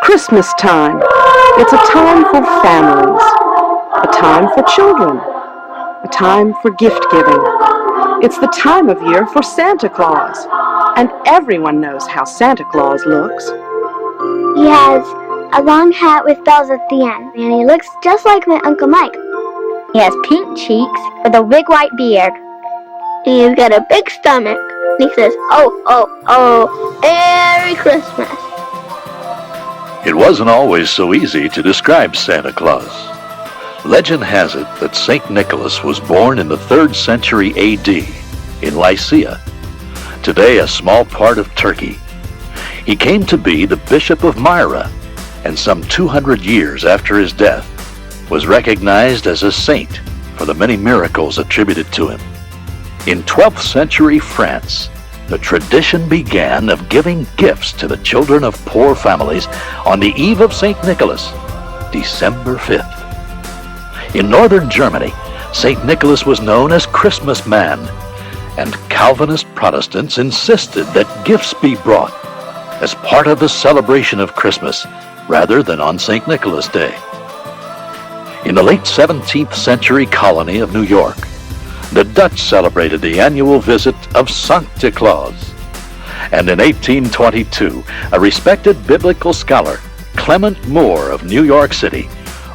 Christmas time. It's a time for families, a time for children, a time for gift giving. It's the time of year for Santa Claus, and everyone knows how Santa Claus looks. He has a long hat with bells at the end, and he looks just like my Uncle Mike. He has pink cheeks with a big white beard. And he's got a big stomach. And he says, "Oh, oh, oh, Merry Christmas." It wasn't always so easy to describe Santa Claus. Legend has it that St. Nicholas was born in the 3rd century A.D. in Lycia, today a small part of Turkey. He came to be the Bishop of Myra, and some 200 years after his death, was recognized as a saint for the many miracles attributed to him. In 12th century France, the tradition began of giving gifts to the children of poor families on the eve of St. Nicholas, December 5th. In northern Germany, St. Nicholas was known as Christmas Man, and Calvinist Protestants insisted that gifts be brought as part of the celebration of Christmas rather than on St. Nicholas Day. In the late 17th century colony of New York, the Dutch celebrated the annual visit of Santa Claus. And in 1822, a respected biblical scholar, Clement Moore of New York City,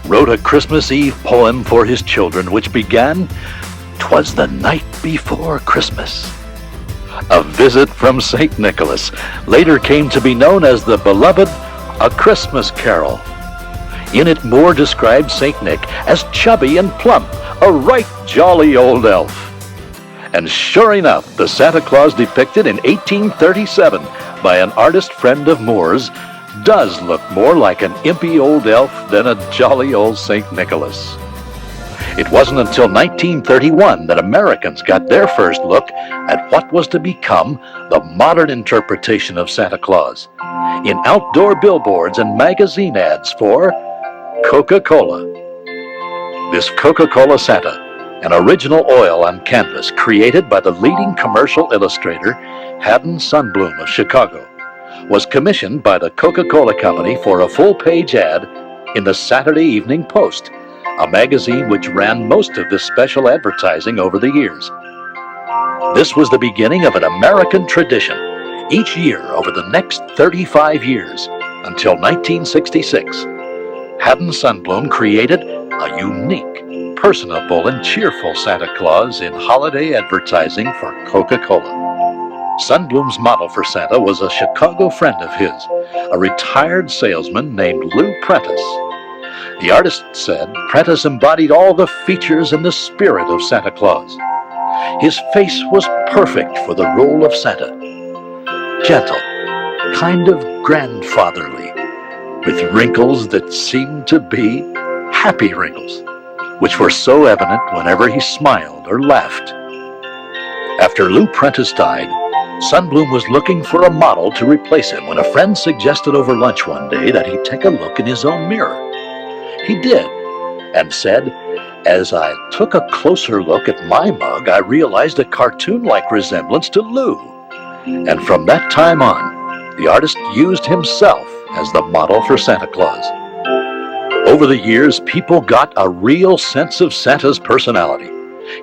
wrote a Christmas Eve poem for his children which began, "'Twas the night before Christmas." A visit from St. Nicholas later came to be known as the beloved A Christmas Carol. In it, Moore described St. Nick as chubby and plump, a right jolly old elf. And sure enough, the Santa Claus depicted in 1837 by an artist friend of Moore's does look more like an impy old elf than a jolly old St. Nicholas. It wasn't until 1931 that Americans got their first look at what was to become the modern interpretation of Santa Claus in outdoor billboards and magazine ads for Coca-Cola. This Coca-Cola Santa, an original oil on canvas created by the leading commercial illustrator Haddon Sundblom of Chicago, was commissioned by the Coca-Cola Company for a full-page ad in the Saturday Evening Post, a magazine which ran most of this special advertising over the years. This was the beginning of an American tradition each year over the next 35 years until 1966. Haddon Sundblom created a unique, personable, and cheerful Santa Claus in holiday advertising for Coca-Cola. Sundblom's model for Santa was a Chicago friend of his, a retired salesman named Lou Prentice. The artist said Prentice embodied all the features and the spirit of Santa Claus. His face was perfect for the role of Santa. Gentle, kind of grandfatherly, with wrinkles that seemed to be happy wrinkles, which were so evident whenever he smiled or laughed. After Lou Prentice died, Sundblom was looking for a model to replace him when a friend suggested over lunch one day that he take a look in his own mirror. He did, and said, "As I took a closer look at my mug, I realized a cartoon-like resemblance to Lou." And from that time on, the artist used himself as the model for Santa Claus. Over the years, people got a real sense of Santa's personality.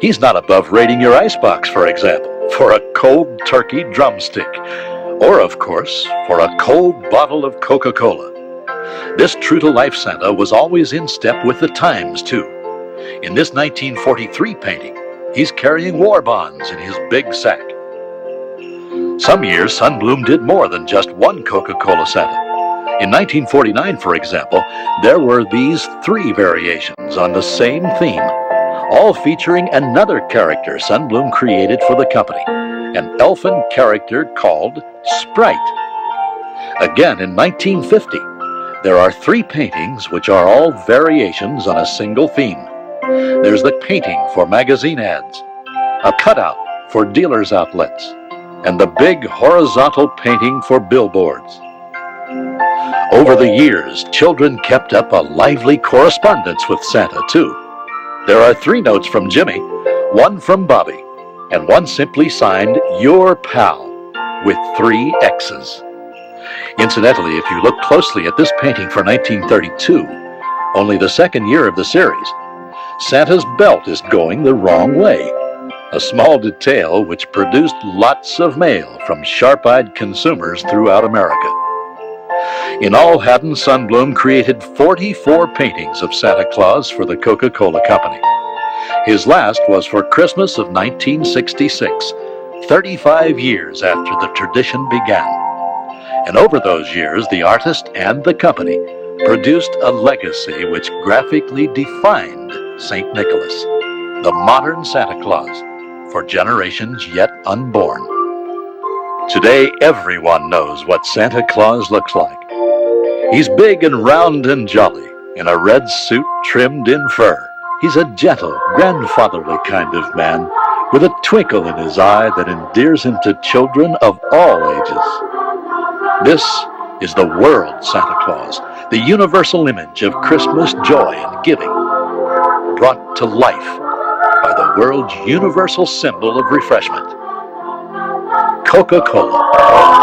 He's not above raiding your icebox, for example, for a cold turkey drumstick, or, of course, for a cold bottle of Coca-Cola. This true-to-life Santa was always in step with the times, too. In this 1943 painting, he's carrying war bonds in his big sack. Some years, Sundblom did more than just one Coca-Cola Santa. In 1949, for example, there were these 3 variations on the same theme, all featuring another character Sundblom created for the company, an elfin character called Sprite. Again, in 1950, there are 3 paintings which are all variations on a single theme. There's the painting for magazine ads, a cutout for dealers' outlets, and the big horizontal painting for billboards. Over the years, children kept up a lively correspondence with Santa, too. There are 3 notes from Jimmy, 1 from Bobby, and 1 simply signed, "Your Pal," with 3 X's. Incidentally, if you look closely at this painting for 1932, only the second year of the series, Santa's belt is going the wrong way, a small detail which produced lots of mail from sharp-eyed consumers throughout America. In all, Haddon Sundblom created 44 paintings of Santa Claus for the Coca-Cola Company. His last was for Christmas of 1966, 35 years after the tradition began. And over those years, the artist and the company produced a legacy which graphically defined St. Nicholas, the modern Santa Claus, for generations yet unborn. Today, everyone knows what Santa Claus looks like. He's big and round and jolly, in a red suit trimmed in fur. He's a gentle, grandfatherly kind of man, with a twinkle in his eye that endears him to children of all ages. This is the world Santa Claus, the universal image of Christmas joy and giving, brought to life by the world's universal symbol of refreshment, Coca-Cola.